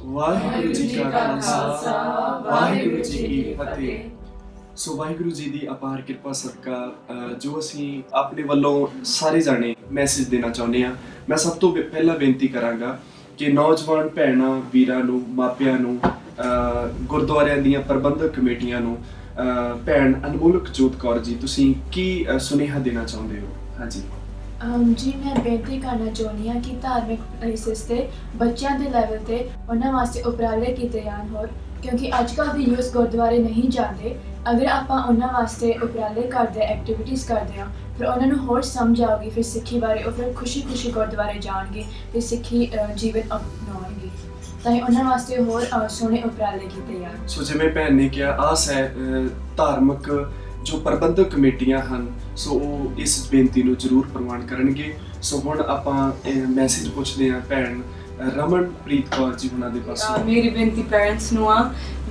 ਵਾਹਿਗੁਰੂ ਜੀ ਕਾ ਖਾਲਸਾ ਵਾਹਿਗੁਰੂ ਜੀ ਕੀ ਫਤਿਹ। ਸੋ ਵਾਹਿਗੁਰੂ ਜੀ ਦੀ ਅਪਾਰ ਕਿਰਪਾ ਸਦਕਾ ਜੋ ਅਸੀਂ ਆਪਣੇ ਵੱਲੋਂ ਸਾਰੇ ਜਾਣੇ ਮੈਸੇਜ ਦੇਣਾ ਚਾਹੁੰਦੇ ਹਾਂ, ਮੈਂ ਸਭ ਤੋਂ ਪਹਿਲਾਂ ਬੇਨਤੀ ਕਰਾਂਗਾ ਕਿ ਨੌਜਵਾਨ ਭੈਣਾਂ ਵੀਰਾਂ ਨੂੰ, ਮਾਪਿਆਂ ਨੂੰ, ਗੁਰਦੁਆਰਿਆਂ ਦੀਆਂ ਪ੍ਰਬੰਧਕ ਕਮੇਟੀਆਂ ਨੂੰ, ਭੈਣ ਅਨਮੋਲਕਜੋਤ ਕੌਰ ਜੀ, ਤੁਸੀਂ ਕੀ ਸੁਨੇਹਾ ਦੇਣਾ ਚਾਹੁੰਦੇ ਹੋ? ਹਾਂਜੀ ਜੀ ਮੈਂ ਬੇਨਤੀ ਕਰਨਾ ਚਾਹੁੰਦੀ ਹਾਂ ਕਿ ਧਾਰਮਿਕ ਪਲੇਸਿਸ 'ਤੇ ਬੱਚਿਆਂ ਦੇ ਲੈਵਲ 'ਤੇ ਉਹਨਾਂ ਵਾਸਤੇ ਉਪਰਾਲੇ ਕੀਤੇ ਜਾਣ ਹੋਰ, ਕਿਉਂਕਿ ਅੱਜ ਕੱਲ੍ਹ ਦੀ ਯੂਥ ਗੁਰਦੁਆਰੇ ਨਹੀਂ ਜਾਂਦੇ। ਅਗਰ ਆਪਾਂ ਉਹਨਾਂ ਵਾਸਤੇ ਉਪਰਾਲੇ ਕਰਦੇ, ਐਕਟੀਵਿਟੀਜ਼ ਕਰਦੇ ਹਾਂ, ਫਿਰ ਉਹਨਾਂ ਨੂੰ ਹੋਰ ਸਮਝ ਆਊਗੀ ਫਿਰ ਸਿੱਖੀ ਬਾਰੇ। ਉਹ ਫਿਰ ਖੁਸ਼ੀ ਗੁਰਦੁਆਰੇ ਜਾਣਗੇ ਅਤੇ ਸਿੱਖੀ ਜੀਵਨ ਅਪਣਾਉਣਗੇ। ਤਾਂ ਉਹਨਾਂ ਵਾਸਤੇ ਹੋਰ ਸੋਹਣੇ ਉਪਰਾਲੇ ਕੀਤੇ ਜਾਣ। ਸੋ ਜਿਵੇਂ ਭੈਣ ਨੇ ਕਿਹਾ, ਆਸ ਹੈ ਧਾਰਮਿਕ ਜੋ ਪ੍ਰਬੰਧਕ ਕਮੇਟੀਆਂ ਹਨ ਸੋ ਉਹ ਇਸ ਬੇਨਤੀ ਨੂੰ ਜ਼ਰੂਰ ਪ੍ਰਵਾਨ ਕਰਨਗੇ। ਸੋ ਹੁਣ ਆਪਾਂ ਮੈਸੇਜ ਪੁੱਛਦੇ ਹਾਂ ਭੈਣ ਰਮਨਪ੍ਰੀਤ ਕੌਰ ਜੀ ਉਹਨਾਂ ਦੇ ਪਾਸੋਂ। ਮੇਰੀ ਬੇਨਤੀ ਪੈਰੈਂਟਸ ਨੂੰ ਆ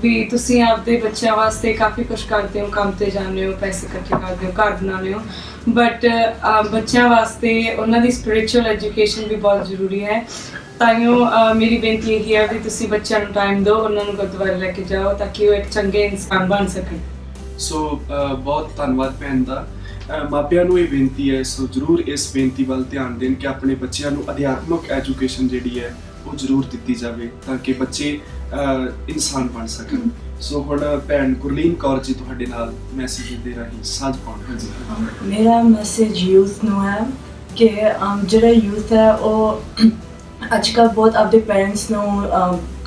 ਵੀ ਤੁਸੀਂ ਆਪਦੇ ਬੱਚਿਆਂ ਵਾਸਤੇ ਕਾਫੀ ਕੁਝ ਕਰਦੇ ਹੋ, ਕੰਮ ਤੇ ਜਾਂਦੇ ਹੋ, ਪੈਸੇ ਇਕੱਠੇ ਕਰਦੇ ਹੋ, ਘਰ ਬਣਾਉਂਦੇ ਹੋ, ਬਟ ਬੱਚਿਆਂ ਵਾਸਤੇ ਉਹਨਾਂ ਦੀ ਸਪਿਰਿਚੁਅਲ ਐਜੂਕੇਸ਼ਨ ਵੀ ਬਹੁਤ ਜ਼ਰੂਰੀ ਹੈ। ਤਾਂਹੀਓ ਮੇਰੀ ਬੇਨਤੀ ਇਹ ਹੈ ਵੀ ਤੁਸੀਂ ਬੱਚਿਆਂ ਨੂੰ ਟਾਈਮ ਦਿਓ, ਉਹਨਾਂ ਨੂੰ ਗੁਰਦੁਆਰੇ ਲੈ ਕੇ ਜਾਓ ਤਾਂ ਕਿ ਉਹ ਇੱਕ ਚੰਗੇ ਇਨਸਾਨ ਬਣ ਸਕਣ। ਸੋ ਬਹੁਤ ਧੰਨਵਾਦ ਭੈਣ ਦਾ। ਮਾਪਿਆਂ ਨੂੰ ਇਹ ਬੇਨਤੀ ਹੈ ਸੋ ਜ਼ਰੂਰ ਇਸ ਬੇਨਤੀ ਵੱਲ ਧਿਆਨ ਦੇਣ ਕਿ ਆਪਣੇ ਬੱਚਿਆਂ ਨੂੰ ਅਧਿਆਤਮਕ ਐਜੂਕੇਸ਼ਨ ਜਿਹੜੀ ਹੈ ਉਹ ਜ਼ਰੂਰ ਦਿੱਤੀ ਜਾਵੇ ਤਾਂ ਕਿ ਬੱਚੇ ਇਨਸਾਨ ਬਣ ਸਕਣ। ਸੋ ਹੁਣ ਭੈਣ ਗੁਰਲੀਨ ਕੌਰ ਜੀ ਤੁਹਾਡੇ ਨਾਲ ਮੈਸੇਜ ਦੇ ਰਾਹੀਂ ਸਾਂਝ ਪਾਉਣ। ਜੀ ਮੇਰਾ ਮੈਸੇਜ ਯੂਥ ਨੂੰ ਹੈ ਕਿ ਜਿਹੜਾ ਯੂਥ ਹੈ ਉਹ ਅੱਜ ਕੱਲ੍ਹ ਬਹੁਤ ਆਪਦੇ ਪੇਰੈਂਟਸ ਨੂੰ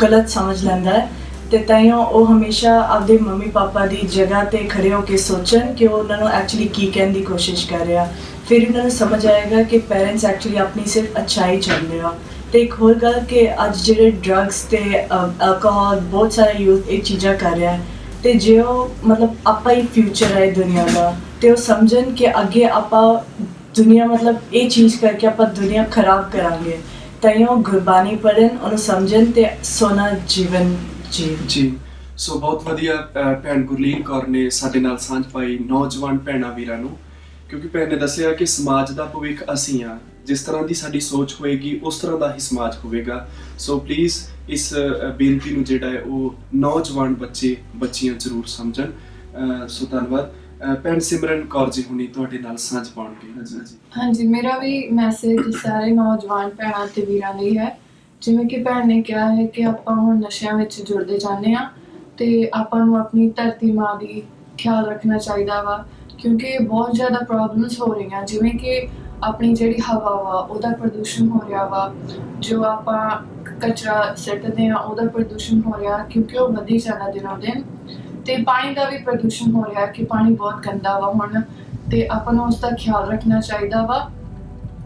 ਗਲਤ ਸਮਝ ਲੈਂਦਾ ਹੈ ਅਤੇ ਤਾਂਹੀਓ ਉਹ ਹਮੇਸ਼ਾ ਆਪਦੇ ਮੰਮੀ ਪਾਪਾ ਦੀ ਜਗ੍ਹਾ 'ਤੇ ਖੜ੍ਹੇ ਹੋ ਕੇ ਸੋਚਣ ਕਿ ਉਹ ਉਹਨਾਂ ਨੂੰ ਐਕਚੁਅਲੀ ਕੀ ਕਹਿਣ ਦੀ ਕੋਸ਼ਿਸ਼ ਕਰ ਰਿਹਾ। ਫਿਰ ਉਹਨਾਂ ਨੂੰ ਸਮਝ ਆਏਗਾ ਕਿ ਪੇਰੈਂਟਸ ਐਕਚੁਅਲੀ ਆਪਣੀ ਸਿਰਫ ਅੱਛਾਈ ਚਾਹੁੰਦੇ ਆ। ਅਤੇ ਇੱਕ ਹੋਰ ਗੱਲ ਕਿ ਅੱਜ ਜਿਹੜੇ ਡਰੱਗਸ ਅਤੇ ਅਲਕੋਹਲ ਬਹੁਤ ਸਾਰਾ ਯੂਥ ਇਹ ਚੀਜ਼ਾਂ ਕਰ ਰਿਹਾ ਅਤੇ ਜੇ ਉਹ ਮਤਲਬ ਆਪਾਂ ਹੀ ਫਿਊਚਰ ਹੈ ਦੁਨੀਆ ਦਾ, ਅਤੇ ਉਹ ਸਮਝਣ ਕਿ ਅੱਗੇ ਆਪਾਂ ਦੁਨੀਆ ਮਤਲਬ ਇਹ ਚੀਜ਼ ਕਰਕੇ ਆਪਾਂ ਦੁਨੀਆ ਖਰਾਬ ਕਰਾਂਗੇ। ਤਾਂਹੀਓ ਗੁਰਬਾਣੀ ਪੜ੍ਹਨ, ਉਹਨੂੰ ਸਮਝਣ ਅਤੇ ਸੋਹਣਾ ਜੀਵਨ ਜੀ। ਸੋ ਬਹੁਤ ਵਧੀਆ ਭੈਣ ਗੁਰਲੀਨ ਕੌਰ ਨੇ ਸਾਡੇ ਨਾਲ ਸਾਂਝ ਪਾਈ ਨੌਜਵਾਨ ਭੈਣਾਂ ਵੀਰਾਂ ਨੂੰ, ਕਿਉਂਕਿ ਭੈਣ ਨੇ ਦੱਸਿਆ ਕਿ ਸਮਾਜ ਦਾ ਭਵਿੱਖ ਅਸੀਂ ਹਾਂ। ਜਿਸ ਤਰ੍ਹਾਂ ਦੀ ਸਾਡੀ ਸੋਚ ਹੋਏਗੀ ਉਸ ਤਰ੍ਹਾਂ ਦਾ ਹੀ ਸਮਾਜ ਹੋਵੇਗਾ। ਸੋ ਪਲੀਜ਼ ਇਸ ਬੇਨਤੀ ਨੂੰ ਜਿਹੜਾ ਹੈ ਉਹ ਨੌਜਵਾਨ ਬੱਚੀਆਂ ਜ਼ਰੂਰ ਸਮਝਣ। ਸੋ ਧੰਨਵਾਦ। ਭੈਣ ਸਿਮਰਨ ਕੌਰ ਜੀ ਹੁਣੀ ਤੁਹਾਡੇ ਨਾਲ ਸਾਂਝ ਪਾਉਣਗੇ। ਹਾਂਜੀ, ਮੇਰਾ ਵੀ ਮੈਸੇਜ ਸਾਰੇ ਨੌਜਵਾਨ ਭੈਣਾਂ ਅਤੇ ਵੀਰਾਂ ਲਈ ਹੈ। ਜਿਵੇਂ ਕਿ ਭੈਣ ਨੇ ਕਿਹਾ ਹੈ ਕਿ ਆਪਾਂ ਹੁਣ ਨਸ਼ਿਆਂ ਵਿੱਚ ਜੁੜਦੇ ਜਾਂਦੇ ਹਾਂ ਅਤੇ ਆਪਾਂ ਨੂੰ ਆਪਣੀ ਧਰਤੀ ਮਾਂ ਦੀ ਖਿਆਲ ਰੱਖਣਾ ਚਾਹੀਦਾ ਵਾ, ਕਿਉਂਕਿ ਬਹੁਤ ਜ਼ਿਆਦਾ ਪ੍ਰੋਬਲਮਸ ਹੋ ਰਹੀਆਂ। ਜਿਵੇਂ ਕਿ ਆਪਣੀ ਜਿਹੜੀ ਹਵਾ ਵਾ ਉਹਦਾ ਪ੍ਰਦੂਸ਼ਣ ਹੋ ਰਿਹਾ ਵਾ, ਜੋ ਆਪਾਂ ਕਚਰਾ ਸਿੱਟਦੇ ਹਾਂ ਉਹਦਾ ਪ੍ਰਦੂਸ਼ਣ ਹੋ ਰਿਹਾ ਕਿਉਂਕਿ ਉਹ ਵਧੀ ਜਾਂਦਾ ਦਿਨੋਂ ਦਿਨ। ਅਤੇ ਪਾਣੀ ਦਾ ਵੀ ਪ੍ਰਦੂਸ਼ਣ ਹੋ ਰਿਹਾ ਕਿ ਪਾਣੀ ਬਹੁਤ ਗੰਦਾ ਵਾ ਹੁਣ, ਅਤੇ ਆਪਾਂ ਨੂੰ ਉਸ ਦਾ ਖਿਆਲ ਰੱਖਣਾ ਚਾਹੀਦਾ ਵਾ।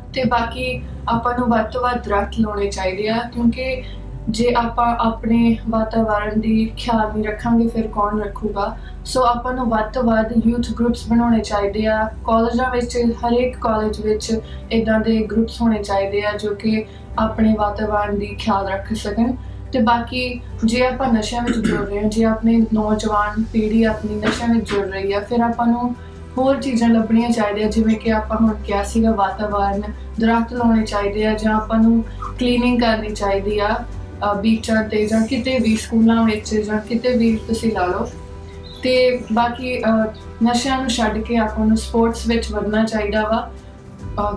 ਅਤੇ ਬਾਕੀ ਆਪਾਂ ਨੂੰ ਵੱਧ ਤੋਂ ਵੱਧ ਦਰੱਖਤ ਲਾਉਣੇ ਚਾਹੀਦੇ ਆ, ਕਿਉਂਕਿ ਜੇ ਆਪਾਂ ਆਪਣੇ ਵਾਤਾਵਰਨ ਦੀ ਖਿਆਲ ਨਹੀਂ ਰੱਖਾਂਗੇ ਫਿਰ ਕੌਣ ਰੱਖੂਗਾ। ਸੋ ਆਪਾਂ ਨੂੰ ਵੱਧ ਤੋਂ ਵੱਧ ਯੂਥ ਗਰੁੱਪਸ ਬਣਾਉਣੇ ਚਾਹੀਦੇ ਆ। ਕਾਲਜਾਂ ਵਿੱਚ, ਹਰੇਕ ਕਾਲਜ ਵਿੱਚ ਇੱਦਾਂ ਦੇ ਗਰੁੱਪਸ ਹੋਣੇ ਚਾਹੀਦੇ ਆ ਜੋ ਕਿ ਆਪਣੇ ਵਾਤਾਵਰਨ ਦੀ ਖਿਆਲ ਰੱਖ ਸਕਣ। ਅਤੇ ਬਾਕੀ ਜੇ ਆਪਾਂ ਨਸ਼ਿਆਂ ਵਿੱਚ ਜੁੜ ਰਹੇ ਹਾਂ, ਜੇ ਆਪਣੀ ਨੌਜਵਾਨ ਪੀੜ੍ਹੀ ਆਪਣੀ ਨਸ਼ਿਆਂ ਵਿੱਚ ਜੁੜ ਰਹੀ ਆ, ਫਿਰ ਆਪਾਂ ਨੂੰ ਹੋਰ ਚੀਜ਼ਾਂ ਲੱਭਣੀਆਂ ਚਾਹੀਦੀਆਂ। ਜਿਵੇਂ ਕਿ ਆਪਾਂ ਹੁਣ ਕਿਹਾ ਸੀਗਾ ਵਾਤਾਵਰਨ, ਦਰੱਖਤ ਲਾਉਣੇ ਚਾਹੀਦੇ ਆ, ਜਾਂ ਆਪਾਂ ਨੂੰ ਕਲੀਨਿੰਗ ਕਰਨੀ ਚਾਹੀਦੀ ਆ ਬੀਚਾਂ 'ਤੇ ਜਾਂ ਕਿਤੇ ਵੀ, ਸਕੂਲਾਂ ਵਿੱਚ ਜਾਂ ਕਿਤੇ ਵੀ ਤੁਸੀਂ ਲਾ ਲਓ। ਅਤੇ ਬਾਕੀ ਨਸ਼ਿਆਂ ਨੂੰ ਛੱਡ ਕੇ ਆਪਾਂ ਨੂੰ ਸਪੋਰਟਸ ਵਿੱਚ ਵਧਣਾ ਚਾਹੀਦਾ ਵਾ।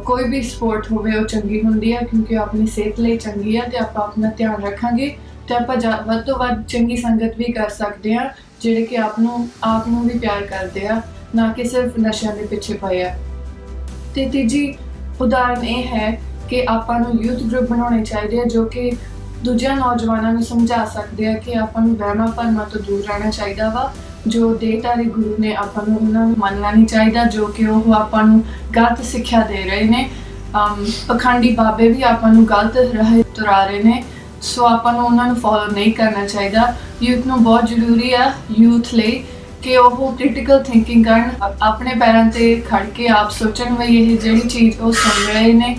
ਕੋਈ ਵੀ ਸਪੋਰਟ ਹੋਵੇ ਉਹ ਚੰਗੀ ਹੁੰਦੀ ਹੈ ਕਿਉਂਕਿ ਉਹ ਆਪਣੀ ਸਿਹਤ ਲਈ ਚੰਗੀ ਹੈ, ਅਤੇ ਆਪਾਂ ਆਪਣਾ ਧਿਆਨ ਰੱਖਾਂਗੇ ਅਤੇ ਆਪਾਂ ਵੱਧ ਤੋਂ ਵੱਧ ਚੰਗੀ ਸੰਗਤ ਵੀ ਕਰ ਸਕਦੇ ਹਾਂ ਜਿਹੜੇ ਕਿ ਆਪ ਨੂੰ ਵੀ ਪਿਆਰ ਕਰਦੇ ਆ, ਨਾ ਕਿ ਸਿਰਫ ਨਸ਼ਿਆਂ ਦੇ ਪਿੱਛੇ ਪਏ ਆ। ਅਤੇ ਤੀਜੀ ਉਦਾਹਰਨ ਇਹ ਹੈ ਕਿ ਆਪਾਂ ਨੂੰ ਯੂਥ ਗਰੁੱਪ ਬਣਾਉਣੇ ਚਾਹੀਦੇ ਆ ਜੋ ਕਿ ਦੂਜਿਆਂ ਨੌਜਵਾਨਾਂ ਨੂੰ ਸਮਝਾ ਸਕਦੇ ਆ ਕਿ ਆਪਾਂ ਨੂੰ ਵਹਿਮਾਂ ਭਰਮਾਂ ਤੋਂ ਦੂਰ ਰਹਿਣਾ ਚਾਹੀਦਾ ਵਾ। ਜੋ ਦੇਹਧਾਰੀ ਗੁਰੂ ਨੇ ਆਪਾਂ ਨੂੰ ਉਹਨਾਂ ਨੂੰ ਮੰਨਣਾ ਨਹੀਂ ਚਾਹੀਦਾ, ਜੋ ਕਿ ਉਹ ਆਪਾਂ ਨੂੰ ਗਲਤ ਸਿੱਖਿਆ ਦੇ ਰਹੇ ਨੇ। ਪਖੰਡੀ ਬਾਬੇ ਵੀ ਆਪਾਂ ਨੂੰ ਗਲਤ ਰਾਹ ਤੁਰਾ ਰਹੇ ਨੇ, ਸੋ ਆਪਾਂ ਨੂੰ ਉਹਨਾਂ ਨੂੰ ਫੋਲੋ ਨਹੀਂ ਕਰਨਾ ਚਾਹੀਦਾ। ਯੂਥ ਨੂੰ ਬਹੁਤ ਜ਼ਰੂਰੀ ਆ ਯੂਥ ਲਈ ਕਿ ਉਹ ਕ੍ਰਿਟੀਕਲ ਥਿੰਕਿੰਗ ਕਰਨ, ਆਪਣੇ ਪੈਰਾਂ 'ਤੇ ਖੜ੍ਹ ਕੇ ਆਪ ਸੋਚਣ ਵੀ ਇਹ ਜਿਹੜੀ ਚੀਜ਼ ਉਹ ਸੁਣ ਰਹੇ ਨੇ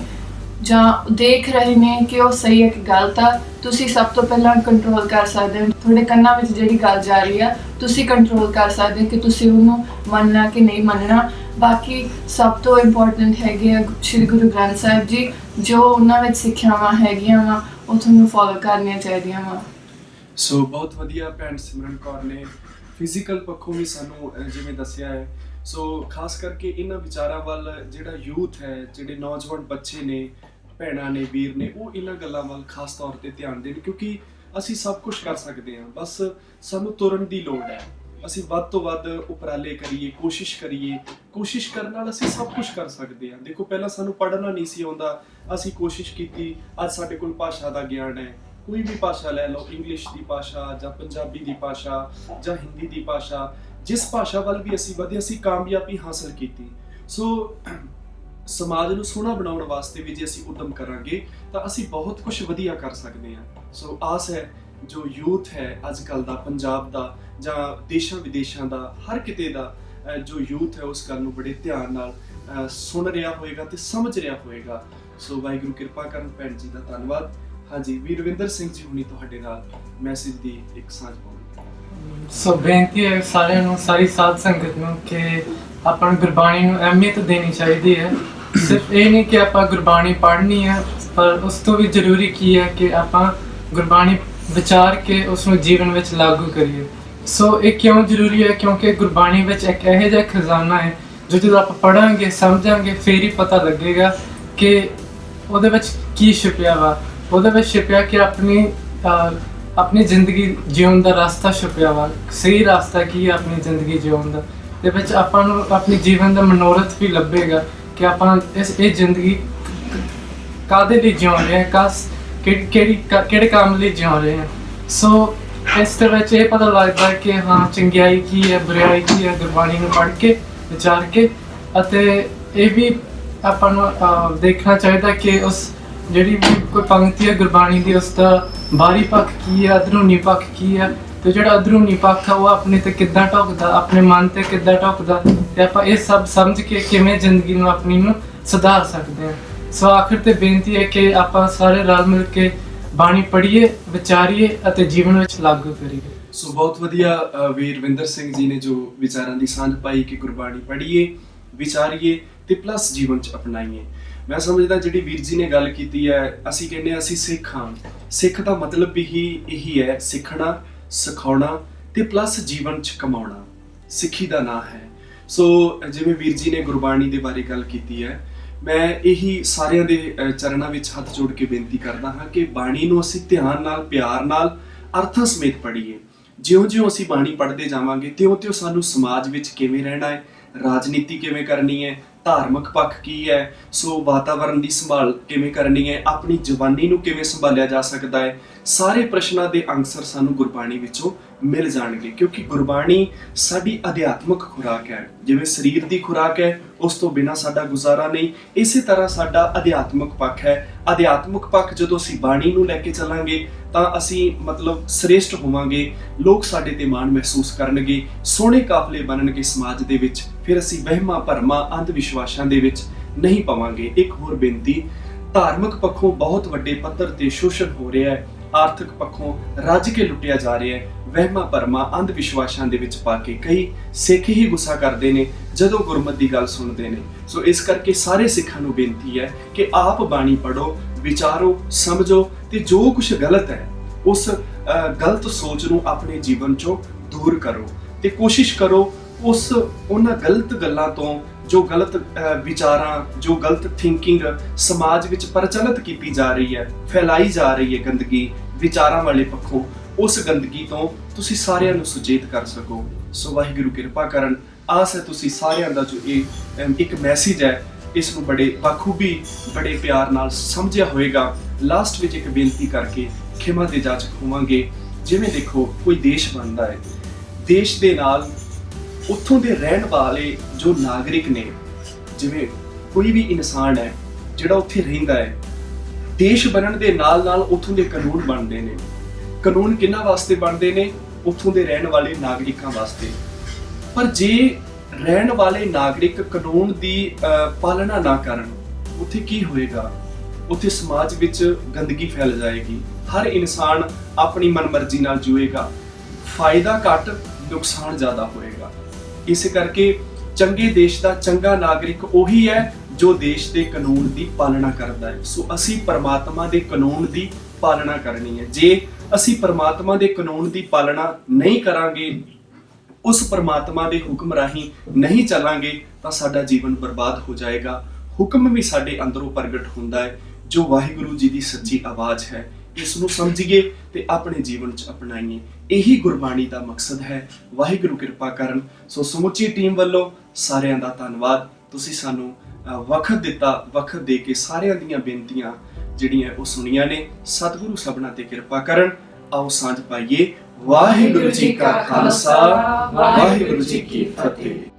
ਜਾਂ ਦੇਖ ਰਹੇ ਨੇ ਕਿ ਉਹ ਸਹੀ ਹੈ ਕਿ ਗਲਤ ਆ। ਤੁਸੀਂ ਸਭ ਤੋਂ ਪਹਿਲਾਂ ਕੰਟਰੋਲ ਕਰ ਸਕਦੇ ਹੋ ਤੁਹਾਡੇ ਕੰਨਾਂ ਵਿੱਚ ਜਿਹੜੀ ਗੱਲ ਜਾ ਰਹੀ ਆ, ਤੁਸੀਂ ਕੰਟਰੋਲ ਕਰ ਸਕਦੇ ਹੋ ਕਿ ਤੁਸੀਂ ਉਹਨੂੰ ਮੰਨਣਾ ਕਿ ਨਹੀਂ ਮੰਨਣਾ। ਬਾਕੀ ਸਭ ਤੋਂ ਇੰਪੋਰਟੈਂਟ ਹੈਗੇ ਆ ਸ਼੍ਰੀ ਗੁਰੂ ਗ੍ਰੰਥ ਸਾਹਿਬ ਜੀ, ਜੋ ਉਹਨਾਂ ਵਿੱਚ ਸਿੱਖਿਆਵਾਂ ਹੈਗੀਆਂ ਵਾ ਉਹ ਤੁਹਾਨੂੰ ਫੋਲੋ ਕਰਨੀਆਂ ਚਾਹੀਦੀਆਂ ਵਾ। ਸੋ ਬਹੁਤ ਵਧੀਆ ਭੈਣ ਸਿਮਰਨ ਕੌਰ ਨੇ ਫਿਜ਼ੀਕਲ ਪੱਖੋਂ ਵੀ ਸਾਨੂੰ ਜਿਵੇਂ ਦੱਸਿਆ ਹੈ। ਸੋ ਖਾਸ ਕਰਕੇ ਇਹਨਾਂ ਵਿਚਾਰਾਂ ਵੱਲ ਜਿਹੜਾ ਯੂਥ ਹੈ, ਜਿਹੜੇ ਨੌਜਵਾਨ ਬੱਚੇ ਨੇ, ਭੈਣਾਂ ਨੇ, ਵੀਰ ਨੇ, ਉਹ ਇਹਨਾਂ ਗੱਲਾਂ ਵੱਲ ਖਾਸ ਤੌਰ ਤੇ ਧਿਆਨ ਦੇਣ, ਕਿਉਂਕਿ ਅਸੀਂ ਸਭ ਕੁਝ ਕਰ ਸਕਦੇ ਹਾਂ, ਬਸ ਸਾਨੂੰ ਤੁਰਨ ਦੀ ਲੋੜ ਹੈ। ਅਸੀਂ ਵੱਧ ਤੋਂ ਵੱਧ ਉਪਰਾਲੇ ਕਰੀਏ, ਕੋਸ਼ਿਸ਼ ਕਰੀਏ। ਕੋਸ਼ਿਸ਼ ਕਰਨ ਨਾਲ ਅਸੀਂ ਸਭ ਕੁਝ ਕਰ ਸਕਦੇ ਹਾਂ। ਦੇਖੋ, ਪਹਿਲਾਂ ਸਾਨੂੰ ਪੜ੍ਹਨਾ ਨਹੀਂ ਸੀ ਆਉਂਦਾ, ਅਸੀਂ ਕੋਸ਼ਿਸ਼ ਕੀਤੀ, ਅੱਜ ਸਾਡੇ ਕੋਲ ਭਾਸ਼ਾ ਦਾ ਗਿਆਨ ਹੈ। ਕੋਈ ਵੀ ਭਾਸ਼ਾ ਲੈ ਲਓ, ਇੰਗਲਿਸ਼ ਦੀ ਭਾਸ਼ਾ ਜਾਂ ਪੰਜਾਬੀ ਦੀ ਭਾਸ਼ਾ ਜਾਂ ਹਿੰਦੀ ਦੀ ਭਾਸ਼ਾ, ਜਿਸ ਭਾਸ਼ਾ ਵੱਲ ਵੀ ਅਸੀਂ ਵਧੇ, ਅਸੀਂ ਕਾਮਯਾਬੀ ਹਾਸਲ ਕੀਤੀ। ਸੋ ਸਮਾਜ ਨੂੰ ਸੋਹਣਾ ਬਣਾਉਣ ਵਾਸਤੇ ਵੀ ਜੇ ਅਸੀਂ ਉਦਮ ਕਰਾਂਗੇ ਤਾਂ ਅਸੀਂ ਬਹੁਤ ਕੁਝ ਵਧੀਆ ਕਰ ਸਕਦੇ ਹਾਂ। ਸੋ ਆਸ ਹੈ ਜੋ ਯੂਥ ਹੈ ਅੱਜ ਕੱਲ੍ਹ ਦਾ, ਪੰਜਾਬ ਦਾ ਜਾਂ ਦੇਸ਼ਾਂ ਵਿਦੇਸ਼ਾਂ ਦਾ, ਹਰ ਕਿਤੇ ਦਾ ਜੋ ਯੂਥ ਹੈ ਉਸ ਗੱਲ ਨੂੰ ਬੜੇ ਧਿਆਨ ਨਾਲ ਸੁਣ ਰਿਹਾ ਹੋਏਗਾ ਤੇ ਸਮਝ ਰਿਹਾ ਹੋਏਗਾ। ਸੋ ਵਾਹਿਗੁਰੂ ਕਿਰਪਾ ਕਰਨ। ਭੈਣ ਜੀ ਦਾ ਧੰਨਵਾਦ। ਹਾਂਜੀ, ਵੀਰ ਰਵਿੰਦਰ ਸਿੰਘ ਜੀ ਹੁਣੀ ਤੁਹਾਡੇ ਨਾਲ ਮੈਸੇਜ ਦੀ ਇੱਕ ਸਾਂਝ ਪਾਉਣਗੇ। ਸੋ ਬੇਨਤੀ ਹੈ ਸਾਰਿਆਂ ਨੂੰ, ਸਾਰੀ ਸਾਧ ਸੰਗਤ ਨੂੰ, ਕਿ ਆਪਾਂ ਨੂੰ ਗੁਰਬਾਣੀ ਨੂੰ ਅਹਿਮੀਅਤ ਦੇਣੀ ਚਾਹੀਦੀ ਹੈ। ਸਿਰਫ ਇਹ ਨਹੀਂ ਕਿ ਆਪਾਂ ਗੁਰਬਾਣੀ ਪੜ੍ਹਨੀ ਹੈ, ਪਰ ਉਸ ਤੋਂ ਵੀ ਜ਼ਰੂਰੀ ਕੀ ਹੈ ਕਿ ਆਪਾਂ ਗੁਰਬਾਣੀ ਵਿਚਾਰ ਕੇ ਉਸ ਨੂੰ ਜੀਵਨ ਵਿੱਚ ਲਾਗੂ ਕਰੀਏ। ਸੋ ਇਹ ਕਿਉਂ ਜ਼ਰੂਰੀ ਹੈ? ਕਿਉਂਕਿ ਗੁਰਬਾਣੀ ਵਿੱਚ ਇੱਕ ਇਹੋ ਜਿਹਾ ਖਜ਼ਾਨਾ ਹੈ ਜੋ ਜਦੋਂ ਆਪਾਂ ਪੜ੍ਹਾਂਗੇ, ਸਮਝਾਂਗੇ, ਫੇਰ ਹੀ ਪਤਾ ਲੱਗੇਗਾ ਕਿ ਉਹਦੇ ਵਿੱਚ ਕੀ ਛੁਪਿਆ ਵਾ। ਉਹਦੇ ਵਿੱਚ ਛੁਪਿਆ ਕਿ ਆਪਣੀ ਜ਼ਿੰਦਗੀ ਜਿਉਣ ਦਾ ਰਸਤਾ ਛੁਪਿਆ ਵਾ। ਸਹੀ ਰਸਤਾ ਕੀ ਹੈ ਆਪਣੀ ਜ਼ਿੰਦਗੀ ਜਿਉਣ ਦਾ? ਦੇ ਵਿੱਚ ਆਪਾਂ ਨੂੰ ਆਪਣੀ ਜੀਵਨ ਦਾ ਮਨੋਰਥ ਵੀ ਲੱਭੇਗਾ ਕਿ ਆਪਾਂ ਇਹ ਜ਼ਿੰਦਗੀ ਕਾਹਦੇ ਲਈ ਜਿਉਂ ਰਹੇ ਹਾਂ, ਕਿਹੜੇ ਕੰਮ ਲਈ ਜਿਉਂ ਰਹੇ ਹਾਂ। ਸੋ ਇਸ ਦੇ ਵਿੱਚ ਇਹ ਪਤਾ ਲੱਗਦਾ ਕਿ ਹਾਂ, ਚੰਗਿਆਈ ਕੀ ਹੈ, ਬੁਰਾਈ ਕੀ ਹੈ, ਗੁਰਬਾਣੀ ਨੂੰ ਪੜ੍ਹ ਕੇ, ਵਿਚਾਰ ਕੇ। ਅਤੇ ਇਹ ਵੀ ਆਪਾਂ ਨੂੰ ਦੇਖਣਾ ਚਾਹੀਦਾ ਕਿ ਉਸ ਜਿਹੜੀ ਵੀ ਕੋਈ ਪੰਕਤੀ ਹੈ ਗੁਰਬਾਣੀ ਦੀ, ਉਸ ਦਾ ਬਾਹਰੀ ਪੱਖ ਕੀ ਹੈ, ਅੰਦਰੂਨੀ ਪੱਖ ਕੀ ਹੈ, ਤੇ ਜਿਹੜਾ ਅੰਦਰੂਨੀ ਪੱਖ ਹੈ ਉਹ ਆਪਣੇ ਤੇ ਕਿੱਦਾਂ ਢੁੱਕਦਾ, ਆਪਣੇ ਮਨ ਤੇ ਕਿੱਦਾਂ ਢੁੱਕਦਾ, ਤੇ ਆਪਾਂ ਇਹ ਸਭ ਸਮਝ ਕੇ ਕਿਵੇਂ ਜ਼ਿੰਦਗੀ ਨੂੰ ਆਪਣੀ ਨੂੰ ਸੁਧਾਰ ਸਕਦੇ ਹਾਂ। ਸੋ ਆਖਿਰ ਤੇ ਬੇਨਤੀ ਹੈ ਕਿ ਆਪਾਂ ਸਾਰੇ ਰਲ ਮਿਲ ਕੇ ਬਾਣੀ ਪੜ੍ਹੀਏ, ਵਿਚਾਰੀਏ ਅਤੇ ਜੀਵਨ ਵਿੱਚ ਲਾਗੂ ਕਰੀਏ। ਸੋ ਬਹੁਤ ਵਧੀਆ ਵੀਰ ਰਵਿੰਦਰ ਸਿੰਘ ਜੀ ਨੇ ਜੋ ਵਿਚਾਰਾਂ ਦੀ ਸਾਂਝ ਪਾਈ ਕਿ ਗੁਰਬਾਣੀ ਪੜ੍ਹੀਏ, ਵਿਚਾਰੀਏ ਤੇ ਪਲੱਸ ਜੀਵਨ 'ਚ ਅਪਣਾਈਏ। ਮੈਂ ਸਮਝਦਾ ਜਿਹੜੀ ਵੀਰ ਜੀ ਨੇ ਗੱਲ ਕੀਤੀ ਹੈ, ਅਸੀਂ ਕਹਿੰਦੇ ਹਾਂ ਅਸੀਂ ਸਿੱਖ ਹਾਂ। ਸਿੱਖ ਦਾ ਮਤਲਬ ਵੀ ਇਹੀ ਹੈ, ਸਿੱਖਣਾ, ਸਿਖਾਉਣਾ ਤੇ ਪਲੱਸ ਜੀਵਨ 'ਚ ਕਮਾਉਣਾ। ਸਿੱਖੀ ਦਾ ਨਾਂ ਹੈ। ਸੋ ਜਿਵੇਂ ਵੀਰ ਜੀ ਨੇ ਗੁਰਬਾਣੀ ਦੇ ਬਾਰੇ ਗੱਲ ਕੀਤੀ ਹੈ, ਮੈਂ ਇਹੀ ਸਾਰਿਆਂ ਦੇ ਚਰਨਾਂ ਵਿੱਚ ਹੱਥ ਜੋੜ ਕੇ ਬੇਨਤੀ ਕਰਦਾ ਹਾਂ ਕਿ ਬਾਣੀ ਨੂੰ ਅਸੀਂ ਧਿਆਨ ਨਾਲ, ਪਿਆਰ ਨਾਲ, ਅਰਥਾਂ ਸਮੇਤ ਪੜ੍ਹੀਏ। ਜਿਉਂ-ਜਿਉਂ ਅਸੀਂ ਬਾਣੀ ਪੜ੍ਹਦੇ ਜਾਵਾਂਗੇ ਤਿਉਂ-ਤਿਉਂ ਸਾਨੂੰ ਸਮਾਜ ਵਿੱਚ ਕਿਵੇਂ ਰਹਿਣਾ ਹੈ, ਰਾਜਨੀਤੀ ਕਿਵੇਂ ਕਰਨੀ ਹੈ, ਧਾਰਮਿਕ ਪੱਖ ਕੀ ਹੈ, ਸੋ ਵਾਤਾਵਰਣ ਦੀ ਸੰਭਾਲ ਕਿਵੇਂ ਕਰਨੀ ਹੈ, ਆਪਣੀ ਜਵਾਨੀ ਨੂੰ ਕਿਵੇਂ ਸੰਭਾਲਿਆ ਜਾ ਸਕਦਾ ਹੈ, ਸਾਰੇ ਪ੍ਰਸ਼ਨਾਂ ਦੇ ਆਨਸਰ ਸਾਨੂੰ ਗੁਰਬਾਣੀ ਵਿੱਚੋਂ ਮਿਲ ਜਾਣਗੇ। ਕਿਉਂਕਿ ਗੁਰਬਾਣੀ ਸਾਡੀ ਅਧਿਆਤਮਿਕ ਖੁਰਾਕ ਹੈ। ਜਿਵੇਂ ਸਰੀਰ ਦੀ ਖੁਰਾਕ ਹੈ, ਉਸ ਤੋਂ ਬਿਨਾਂ ਸਾਡਾ ਗੁਜ਼ਾਰਾ ਨਹੀਂ, ਇਸੇ ਤਰ੍ਹਾਂ ਸਾਡਾ ਅਧਿਆਤਮਿਕ ਪੱਖ ਹੈ। ਅਧਿਆਤਮਿਕ ਪੱਖ ਜਦੋਂ ਅਸੀਂ ਬਾਣੀ ਨੂੰ ਲੈ ਕੇ ਚੱਲਾਂਗੇ ਤਾਂ ਅਸੀਂ ਮਤਲਬ ਸ੍ਰੇਸ਼ਟ ਹੋਵਾਂਗੇ, ਲੋਕ ਸਾਡੇ ਤੇ ਮਾਣ ਮਹਿਸੂਸ ਕਰਨਗੇ, ਸੋਹਣੇ ਕਾਫਲੇ ਬਣਨਗੇ ਸਮਾਜ ਦੇ ਵਿੱਚ। ਫਿਰ ਅਸੀਂ ਵਹਿਮਾਂ ਭਰਮਾਂ, ਅੰਧ ਵਿਸ਼ਵਾਸਾਂ ਦੇ ਵਿੱਚ ਨਹੀਂ ਪਵਾਂਗੇ। ਇੱਕ ਹੋਰ ਬੇਨਤੀ, ਧਾਰਮਿਕ ਪੱਖੋਂ ਬਹੁਤ ਵੱਡੇ ਪੱਧਰ ਤੇ ਸ਼ੋਸ਼ਣ ਹੋ ਰਿਹਾ ਹੈ, ਆਰਥਿਕ ਪੱਖੋਂ ਰੱਜ ਕੇ ਲੁੱਟਿਆ ਜਾ ਰਿਹਾ ਹੈ। ਵਹਿਮਾਂ ਭਰਮਾਂ, ਅੰਧ ਵਿਸ਼ਵਾਸਾਂ ਦੇ ਵਿੱਚ ਪਾ ਕੇ ਕਈ ਸਿੱਖ ਹੀ ਗੁੱਸਾ ਕਰਦੇ ਨੇ ਜਦੋਂ ਗੁਰਮਤਿ ਦੀ ਗੱਲ ਸੁਣਦੇ ਨੇ। ਸੋ ਇਸ ਕਰਕੇ ਸਾਰੇ ਸਿੱਖਾਂ ਨੂੰ ਬੇਨਤੀ ਹੈ ਕਿ ਆਪ ਬਾਣੀ ਪੜ੍ਹੋ, ਵਿਚਾਰੋ, ਸਮਝੋ ਤੇ ਜੋ ਕੁਝ ਗਲਤ ਹੈ ਉਸ ਗਲਤ ਸੋਚ ਨੂੰ ਆਪਣੇ ਜੀਵਨ ਚੋਂ ਦੂਰ ਕਰੋ ਤੇ ਕੋਸ਼ਿਸ਼ ਕਰੋ ਉਹਨਾਂ ਗਲਤ ਗੱਲਾਂ ਤੋਂ, ਜੋ ਗਲਤ ਵਿਚਾਰਾਂ, ਜੋ ਗਲਤ ਥਿੰਕਿੰਗ ਸਮਾਜ ਵਿੱਚ ਪ੍ਰਚਲਿਤ ਕੀਤੀ ਜਾ ਰਹੀ ਹੈ, ਫੈਲਾਈ ਜਾ ਰਹੀ ਹੈ ਗੰਦਗੀ ਵਿਚਾਰਾਂ ਵਾਲੇ ਪੱਖੋਂ, ਉਸ ਗੰਦਗੀ ਤੋਂ ਤੁਸੀਂ ਸਾਰਿਆਂ ਨੂੰ ਸੁਚੇਤ ਕਰ ਸਕੋ। ਸੋ ਵਾਹਿਗੁਰੂ ਕਿਰਪਾ ਕਰਨ। ਆਸ ਹੈ ਤੁਸੀਂ ਸਾਰਿਆਂ ਦਾ ਜੋ ਇਹ ਇੱਕ ਮੈਸੇਜ ਹੈ, ਇਸ ਨੂੰ ਬੜੇ ਬਾਖੂਬੀ, ਬੜੇ ਪਿਆਰ ਨਾਲ ਸਮਝਿਆ ਹੋਵੇਗਾ। ਲਾਸਟ ਵਿੱਚ ਇੱਕ ਬੇਨਤੀ ਕਰਕੇ ਖਿਮਾ ਦੇ ਜਾਚਕ ਹੋਵਾਂਗੇ। ਜਿਵੇਂ ਦੇਖੋ, ਕੋਈ ਦੇਸ਼ ਬਣਦਾ ਹੈ, ਦੇਸ਼ ਦੇ ਨਾਲ ਉੱਥੋਂ ਦੇ ਰਹਿਣ ਵਾਲੇ ਜੋ ਨਾਗਰਿਕ ਨੇ, ਜਿਵੇਂ ਕੋਈ ਵੀ ਇਨਸਾਨ ਹੈ ਜਿਹੜਾ ਉੱਥੇ ਰਹਿੰਦਾ ਹੈ, ਦੇਸ਼ ਬਣਨ ਦੇ ਨਾਲ ਨਾਲ ਉੱਥੋਂ ਦੇ ਕਾਨੂੰਨ ਬਣਦੇ ਨੇ। ਕਾਨੂੰਨ ਕਿਹਨਾਂ ਵਾਸਤੇ ਬਣਦੇ ਨੇ? ਉੱਥੋਂ ਦੇ ਰਹਿਣ ਵਾਲੇ ਨਾਗਰਿਕਾਂ ਵਾਸਤੇ। ਪਰ ਜੇ ਰਹਿਣ ਵਾਲੇ ਨਾਗਰਿਕ ਕਾਨੂੰਨ ਦੀ ਪਾਲਣਾ ਨਾ ਕਰਨ, ਉੱਥੇ ਕੀ ਹੋਏਗਾ? ਉੱਥੇ ਸਮਾਜ ਵਿੱਚ ਗੰਦਗੀ ਫੈਲ ਜਾਏਗੀ। ਹਰ ਇਨਸਾਨ ਆਪਣੀ ਮਨਮਰਜ਼ੀ ਨਾਲ ਜੀਏਗਾ, ਫਾਇਦਾ ਘੱਟ, ਨੁਕਸਾਨ ਜ਼ਿਆਦਾ ਹੋਏਗਾ। ਇਸੇ ਕਰਕੇ ਚੰਗੇ ਦੇਸ਼ ਦਾ ਚੰਗਾ ਨਾਗਰਿਕ ਉਹੀ ਹੈ ਜੋ ਦੇਸ਼ ਦੇ ਕਾਨੂੰਨ ਦੀ ਪਾਲਣਾ ਕਰਦਾ ਹੈ। ਸੋ ਅਸੀਂ ਪਰਮਾਤਮਾ ਦੇ ਕਾਨੂੰਨ ਦੀ ਪਾਲਣਾ ਕਰਨੀ ਹੈ। ਜੇ ਅਸੀਂ ਪਰਮਾਤਮਾ ਦੇ ਕਾਨੂੰਨ ਦੀ ਪਾਲਣਾ ਨਹੀਂ ਕਰਾਂਗੇ, ਉਸ ਪਰਮਾਤਮਾ ਦੇ ਹੁਕਮ ਰਾਹੀਂ ਨਹੀਂ ਚੱਲਾਂਗੇ ਤਾਂ ਸਾਡਾ ਜੀਵਨ ਬਰਬਾਦ ਹੋ ਜਾਏਗਾ। ਹੁਕਮ ਵੀ ਸਾਡੇ ਅੰਦਰੋਂ ਪ੍ਰਗਟ ਹੁੰਦਾ ਹੈ ਜੋ ਵਾਹਿਗੁਰੂ ਜੀ ਦੀ ਸੱਚੀ ਆਵਾਜ਼ ਹੈ। ਇਸ ਨੂੰ ਸਮਝੀਏ ਤੇ ਆਪਣੇ ਜੀਵਨ 'ਚ ਅਪਣਾਈਏ। ਇਹੀ ਗੁਰਬਾਣੀ ਦਾ ਮਕਸਦ ਹੈ। ਵਾਹਿਗੁਰੂ ਕਿਰਪਾ ਕਰਨ। ਸੋ ਸਮੁੱਚੀ ਟੀਮ ਵੱਲੋਂ ਸਾਰਿਆਂ ਦਾ ਧੰਨਵਾਦ। ਤੁਸੀਂ ਸਾਨੂੰ ਵਕਤ ਦਿੱਤਾ, ਵਕਤ ਦੇ ਕੇ ਸਾਰਿਆਂ ਦੀਆਂ ਬੇਨਤੀਆਂ ਜਿਹੜੀਆਂ ਉਹ ਸੁਣੀਆਂ ਨੇ। ਸਤਿਗੁਰੂ ਸਭਨਾਂ ਤੇ ਕਿਰਪਾ ਕਰਨ। ਆਓ ਸਾਂਝ ਪਾਈਏ। ਵਾਹਿਗੁਰੂ ਜੀ ਕਾ ਖਾਲਸਾ, ਵਾਹਿਗੁਰੂ ਜੀ ਕੀ ਫਤਿਹ।